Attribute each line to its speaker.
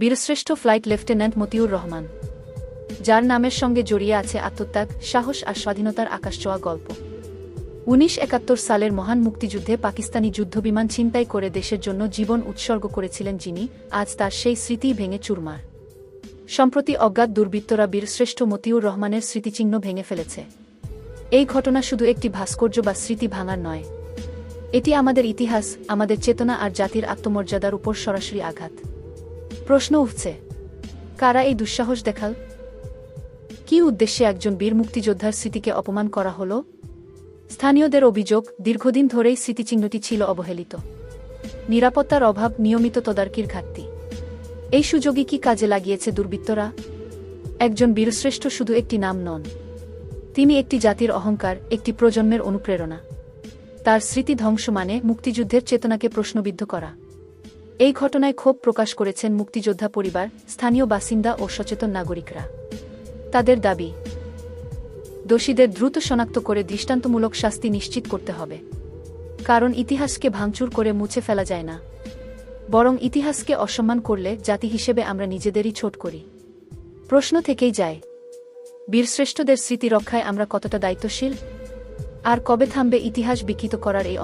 Speaker 1: বীরশ্রেষ্ঠ flight lieutenant Motiur Rahman, যার নামের সঙ্গে জড়িয়ে আছে আত্মত্যাগ, সাহস আর স্বাধীনতার আকাশছোঁয়া গল্প। ১৯৭১ সালের মহান মুক্তিযুদ্ধে পাকিস্তানি যুদ্ধবিমান ছিনতাই করে দেশের জন্য জীবন উৎসর্গ করেছিলেন যিনি, আজ তার সেই স্মৃতি ভেঙে চুরমার। সম্প্রতি অজ্ঞাত দুর্বৃত্তরা বীরশ্রেষ্ঠ মতিউর রহমানের স্মৃতিচিহ্ন ভেঙে ফেলেছে। এই ঘটনা শুধু একটি ভাস্কর্য বা স্মৃতি ভাঙার নয়, এটি আমাদের ইতিহাস, আমাদের চেতনা আর জাতির আত্মমর্যাদার উপর সরাসরি আঘাত। প্রশ্ন উঠছে, কারা এই দুঃসাহস দেখাল? কী উদ্দেশ্যে একজন বীর মুক্তিযোদ্ধার স্মৃতিকে অপমান করা হলো? স্থানীয়দের অভিযোগ, দীর্ঘদিন ধরেই স্মৃতিচিহ্নটি ছিল অবহেলিত। নিরাপত্তার অভাব, নিয়মিত তদারকির ঘাটতি। এই সুযোগই কি কাজে লাগিয়েছে দুর্বৃত্তরা? একজন বীরশ্রেষ্ঠ শুধু একটি নাম নন, তিনি একটি জাতির অহংকার, একটি প্রজন্মের অনুপ্রেরণা। তার স্মৃতি ধ্বংস মানে মুক্তিযুদ্ধের চেতনাকে প্রশ্নবিদ্ধ করা। এই ঘটনায় ক্ষোভ প্রকাশ করেছেন মুক্তিযোদ্ধা পরিবার, স্থানীয় বাসিন্দা ও সচেতন নাগরিকরা। তাদের দাবি, দোষীদের দ্রুত শনাক্ত করে দৃষ্টান্তমূলক শাস্তি নিশ্চিত করতে হবে। কারণ ইতিহাসকে ভাঙচুর করে মুছে ফেলা যায় না, বরং ইতিহাসকে অসম্মান করলে জাতি হিসেবে আমরা নিজেদেরই ছোট করি। প্রশ্ন থেকেই যায়, বীরশ্রেষ্ঠদের স্মৃতি রক্ষায় আমরা কতটা দায়িত্বশীল? আর কবে থামবে ইতিহাস বিকৃত করার এই